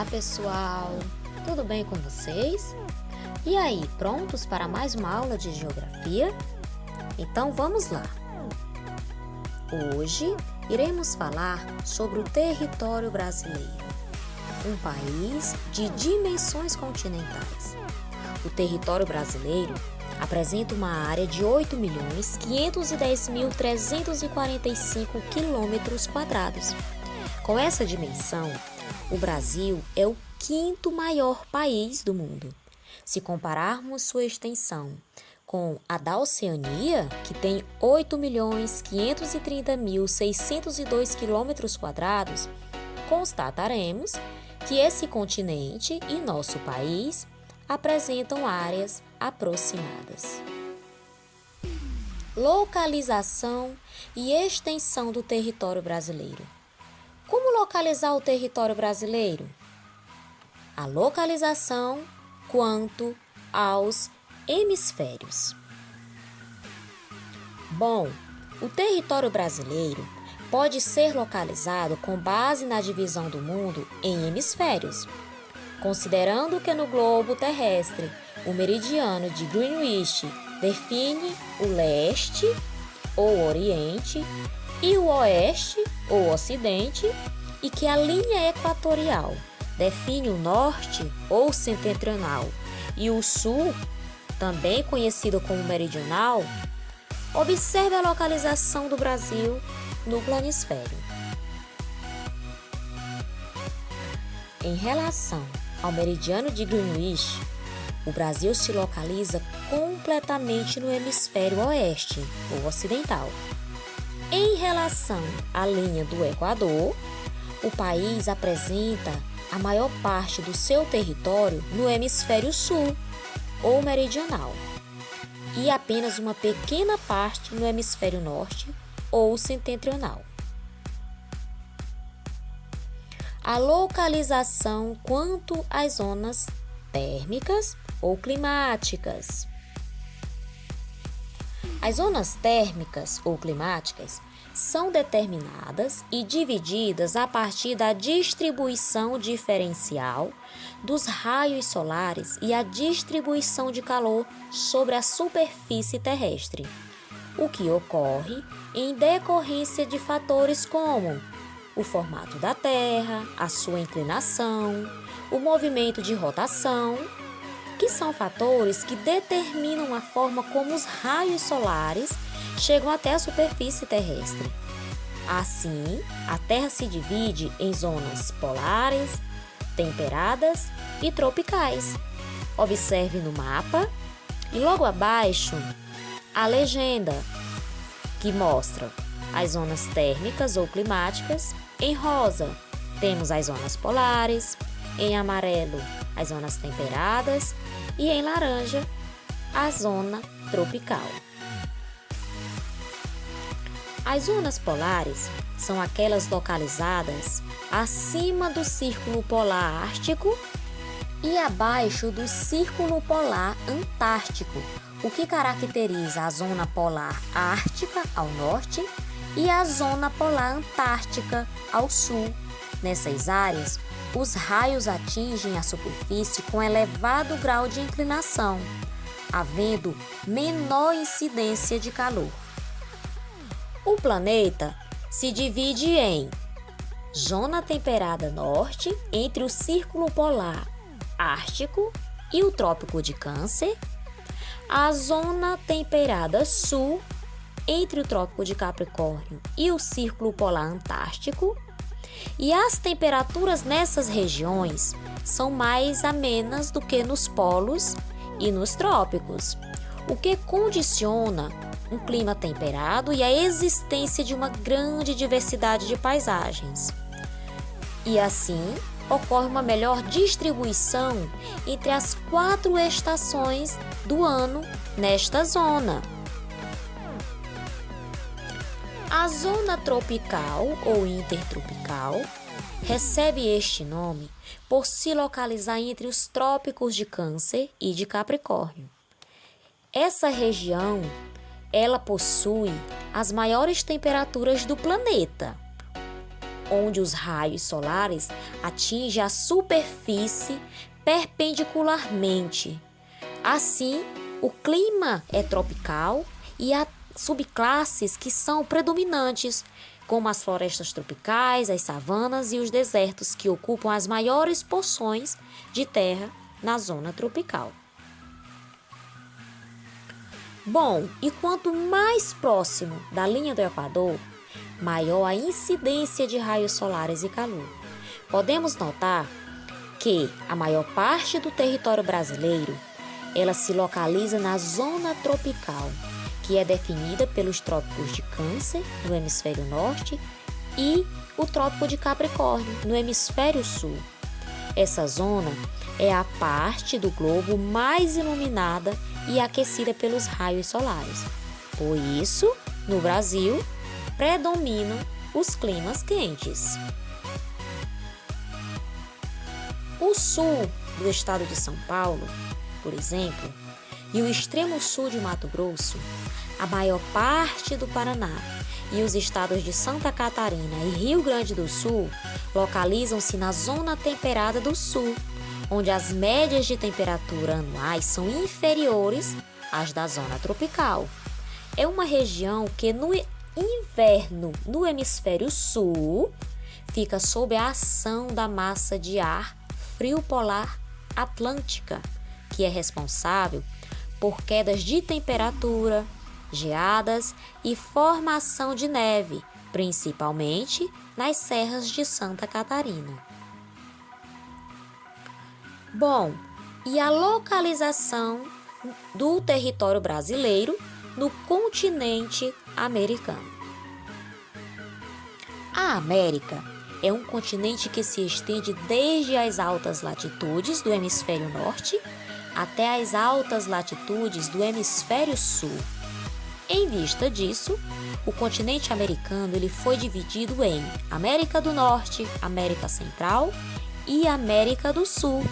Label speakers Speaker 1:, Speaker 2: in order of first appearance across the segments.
Speaker 1: Olá, pessoal! Tudo bem com vocês? E aí, prontos para mais uma aula de geografia? Então vamos lá! Hoje iremos falar sobre o território brasileiro, um país de dimensões continentais. O território brasileiro apresenta uma área de 8.510.345 km². Com essa dimensão, o Brasil é o quinto maior país do mundo. Se compararmos sua extensão com a da Oceania, que tem 8.530.602 km², constataremos que esse continente e nosso país apresentam áreas aproximadas. Localização e extensão do território brasileiro. Como localizar o território brasileiro? A localização quanto aos hemisférios. Bom, o território brasileiro pode ser localizado com base na divisão do mundo em hemisférios, considerando que no globo terrestre o meridiano de Greenwich define o leste ou oriente e o oeste ou ocidente, e que a linha equatorial define o norte ou setentrional e o sul, também conhecido como meridional. Observe a localização do Brasil no planisfério. Em relação ao meridiano de Greenwich, o Brasil se localiza completamente no hemisfério oeste ou ocidental. Em relação à linha do Equador, o país apresenta a maior parte do seu território no hemisfério sul ou meridional e apenas uma pequena parte no hemisfério norte ou setentrional. A localização quanto às zonas térmicas ou climáticas. As zonas térmicas ou climáticas são determinadas e divididas a partir da distribuição diferencial dos raios solares e a distribuição de calor sobre a superfície terrestre, o que ocorre em decorrência de fatores como o formato da Terra, a sua inclinação, o movimento de rotação, que são fatores que determinam a forma como os raios solares chegam até a superfície terrestre. Assim, a Terra se divide em zonas polares, temperadas e tropicais. Observe no mapa e logo abaixo a legenda, que mostra as zonas térmicas ou climáticas. Em rosa, temos as zonas polares, em amarelo, as zonas temperadas e em laranja, a zona tropical. As zonas polares são aquelas localizadas acima do Círculo Polar Ártico e abaixo do Círculo Polar Antártico, o que caracteriza a zona polar ártica ao norte e a zona polar antártica ao sul. Nessas áreas, os raios atingem a superfície com elevado grau de inclinação, havendo menor incidência de calor. O planeta se divide em zona temperada norte, entre o Círculo Polar Ártico e o Trópico de Câncer, a zona temperada sul, entre o Trópico de Capricórnio e o Círculo Polar Antártico, e as temperaturas nessas regiões são mais amenas do que nos polos e nos trópicos, o que condiciona um clima temperado e a existência de uma grande diversidade de paisagens. E assim, ocorre uma melhor distribuição entre as 4 estações do ano nesta zona. A zona tropical ou intertropical recebe este nome por se localizar entre os trópicos de Câncer e de Capricórnio. Essa região, ela possui as maiores temperaturas do planeta, onde os raios solares atingem a superfície perpendicularmente. Assim, o clima é tropical e há subclasses que são predominantes, como as florestas tropicais, as savanas e os desertos, que ocupam as maiores porções de terra na zona tropical. Bom, e quanto mais próximo da linha do Equador, maior a incidência de raios solares e calor. Podemos notar que a maior parte do território brasileiro, ela se localiza na zona tropical, que é definida pelos trópicos de Câncer, no hemisfério norte, e o trópico de Capricórnio, no hemisfério sul. Essa zona é a parte do globo mais iluminada e aquecida pelos raios solares. Por isso, no Brasil, predominam os climas quentes. O sul do estado de São Paulo, por exemplo, e o extremo sul de Mato Grosso, a maior parte do Paraná e os estados de Santa Catarina e Rio Grande do Sul localizam-se na zona temperada do sul, onde as médias de temperatura anuais são inferiores às da zona tropical. É uma região que no inverno no hemisfério sul fica sob a ação da massa de ar frio polar atlântica, que é responsável por quedas de temperatura, geadas e formação de neve, principalmente nas serras de Santa Catarina. Bom, e a localização do território brasileiro no continente americano? A América é um continente que se estende desde as altas latitudes do hemisfério norte até as altas latitudes do hemisfério sul. Em vista disso, o continente americano ele foi dividido em América do Norte, América Central e América do Sul.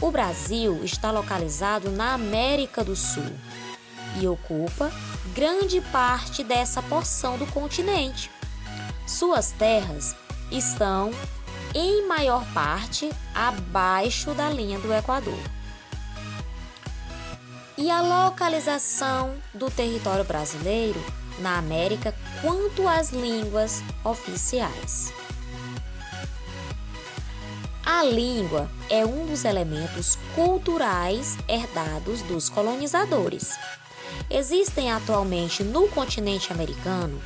Speaker 1: O Brasil está localizado na América do Sul e ocupa grande parte dessa porção do continente. Suas terras estão, em maior parte, abaixo da linha do Equador. E a localização do território brasileiro na América quanto às línguas oficiais? A língua é um dos elementos culturais herdados dos colonizadores. Existem atualmente no continente americano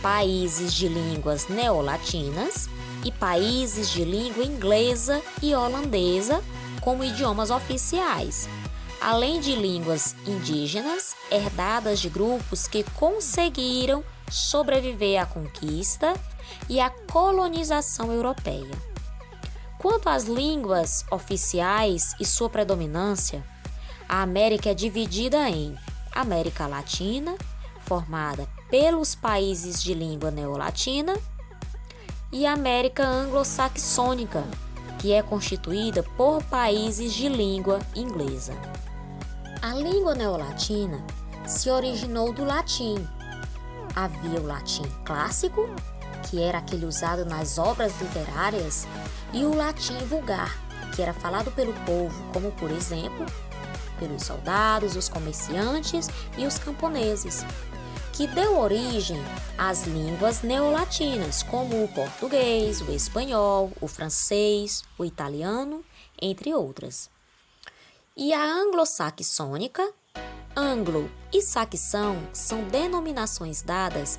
Speaker 1: países de línguas neolatinas e países de língua inglesa e holandesa como idiomas oficiais, além de línguas indígenas herdadas de grupos que conseguiram sobreviver à conquista e à colonização europeia. Quanto às línguas oficiais e sua predominância, a América é dividida em América Latina, formada pelos países de língua neolatina, e América Anglo-Saxônica, que é constituída por países de língua inglesa. A língua neolatina se originou do latim. Havia o latim clássico, que era aquele usado nas obras literárias, e o latim vulgar, que era falado pelo povo, como por exemplo, pelos soldados, os comerciantes e os camponeses, que deu origem às línguas neolatinas, como o português, o espanhol, o francês, o italiano, entre outras. E a anglo-saxônica, anglo e saxão são denominações dadas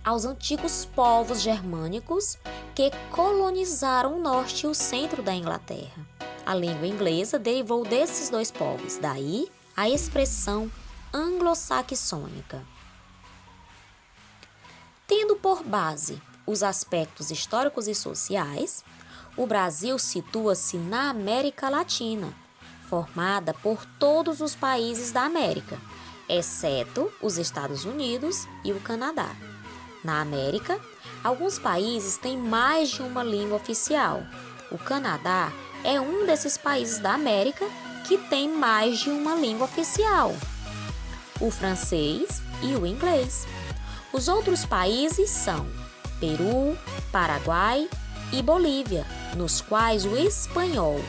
Speaker 1: aos antigos povos germânicos que colonizaram o norte e o centro da Inglaterra. A língua inglesa derivou desses dois povos, daí a expressão anglo-saxônica. Tendo por base os aspectos históricos e sociais, o Brasil situa-se na América Latina, formada por todos os países da América, exceto os Estados Unidos e o Canadá. Na América, alguns países têm mais de uma língua oficial. O Canadá é um desses países da América que tem mais de uma língua oficial: o francês e o inglês. Os outros países são Peru, Paraguai e Bolívia, nos quais o espanhol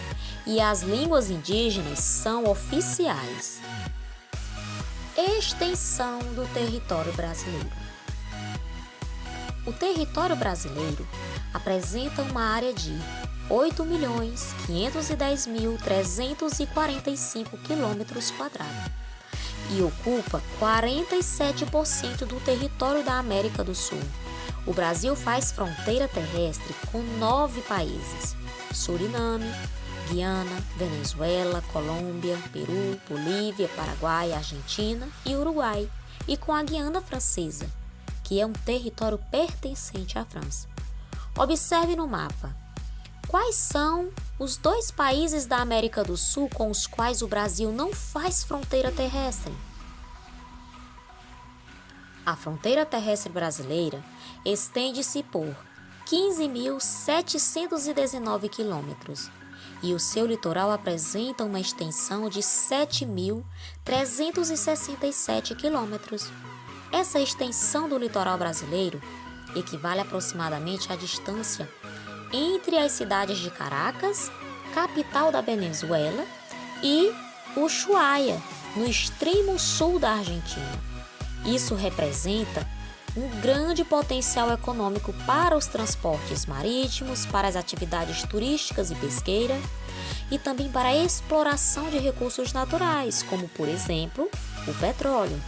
Speaker 1: e as línguas indígenas são oficiais. Extensão do território brasileiro. O território brasileiro apresenta uma área de 8.510.345 km² e ocupa 47% do território da América do Sul. O Brasil faz fronteira terrestre com 9 países: Suriname, Guiana, Venezuela, Colômbia, Peru, Bolívia, Paraguai, Argentina e Uruguai, e com a Guiana Francesa, que é um território pertencente à França. Observe no mapa. Quais são os 2 países da América do Sul com os quais o Brasil não faz fronteira terrestre? A fronteira terrestre brasileira estende-se por 15.719 quilômetros e o seu litoral apresenta uma extensão de 7.367 quilômetros. Essa extensão do litoral brasileiro equivale aproximadamente à distância entre as cidades de Caracas, capital da Venezuela, e Ushuaia, no extremo sul da Argentina. Isso representa um grande potencial econômico para os transportes marítimos, para as atividades turísticas e pesqueiras, e também para a exploração de recursos naturais, como, por exemplo, o petróleo.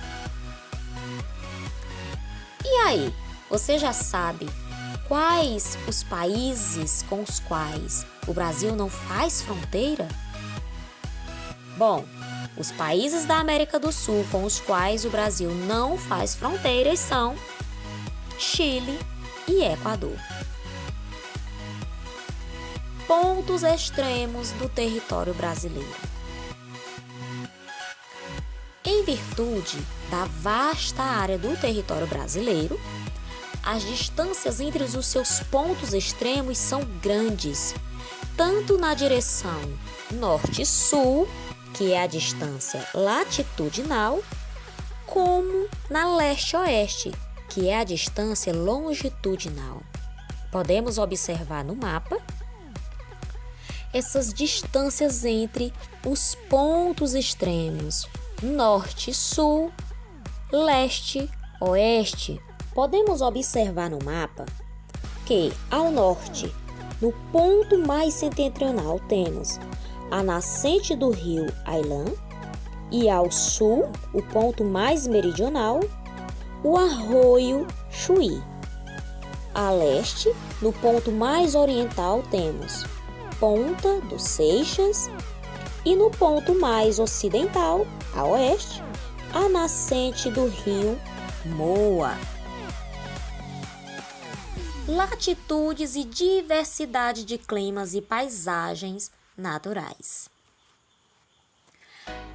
Speaker 1: E aí, você já sabe quais os países com os quais o Brasil não faz fronteira? Bom, os países da América do Sul com os quais o Brasil não faz fronteiras são Chile e Equador. Pontos extremos do território brasileiro. Em virtude da vasta área do território brasileiro, as distâncias entre os seus pontos extremos são grandes, tanto na direção norte-sul, que é a distância latitudinal, como na leste-oeste, que é a distância longitudinal. Podemos observar no mapa essas distâncias entre os pontos extremos norte-sul, leste-oeste. Podemos observar no mapa que, ao norte, no ponto mais setentrional, temos a nascente do rio Ailã, e ao sul, o ponto mais meridional, o arroio Chuí. A leste, no ponto mais oriental, temos Ponta do Seixas, e no ponto mais ocidental, a oeste, a nascente do rio Moa. Latitudes e diversidade de climas e paisagens naturais.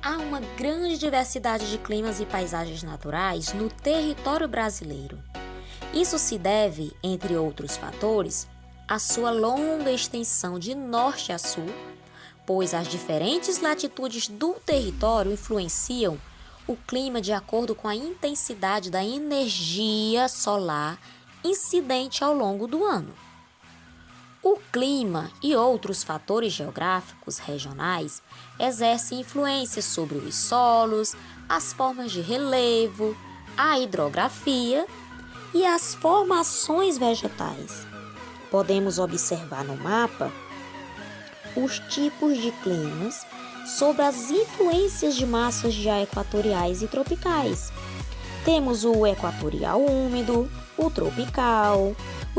Speaker 1: Há uma grande diversidade de climas e paisagens naturais no território brasileiro. Isso se deve, entre outros fatores, à sua longa extensão de norte a sul, pois as diferentes latitudes do território influenciam o clima de acordo com a intensidade da energia solar incidente ao longo do ano. O clima e outros fatores geográficos regionais exercem influência sobre os solos, as formas de relevo, a hidrografia e as formações vegetais. Podemos observar no mapa os tipos de climas sobre as influências de massas de ar equatoriais e tropicais. Temos o equatorial úmido, o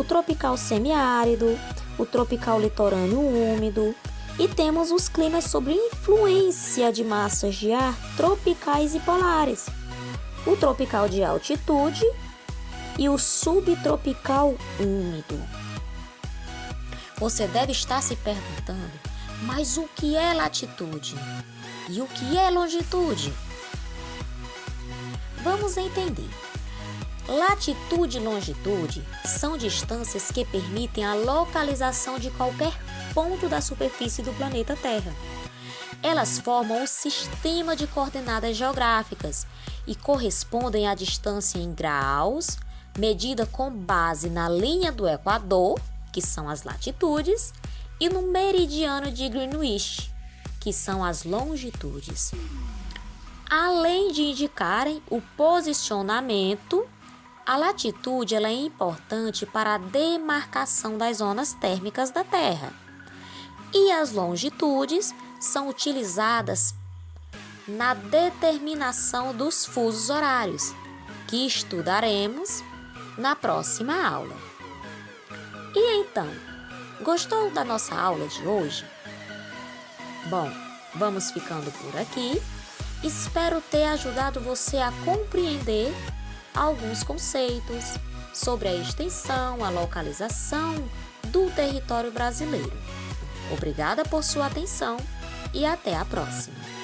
Speaker 1: tropical semiárido, o tropical litorâneo úmido, e temos os climas sob influência de massas de ar tropicais e polares, o tropical de altitude e o subtropical úmido. Você deve estar se perguntando, mas o que é latitude? E o que é longitude? Vamos entender. Latitude e longitude são distâncias que permitem a localização de qualquer ponto da superfície do planeta Terra. Elas formam um sistema de coordenadas geográficas e correspondem à distância em graus, medida com base na linha do Equador, que são as latitudes, e no meridiano de Greenwich, que são as longitudes. Além de indicarem o posicionamento, a latitude ela é importante para a demarcação das zonas térmicas da Terra. E as longitudes são utilizadas na determinação dos fusos horários, que estudaremos na próxima aula. E então, gostou da nossa aula de hoje? Bom, vamos ficando por aqui. Espero ter ajudado você a compreender alguns conceitos sobre a extensão, a localização do território brasileiro. Obrigada por sua atenção e até a próxima!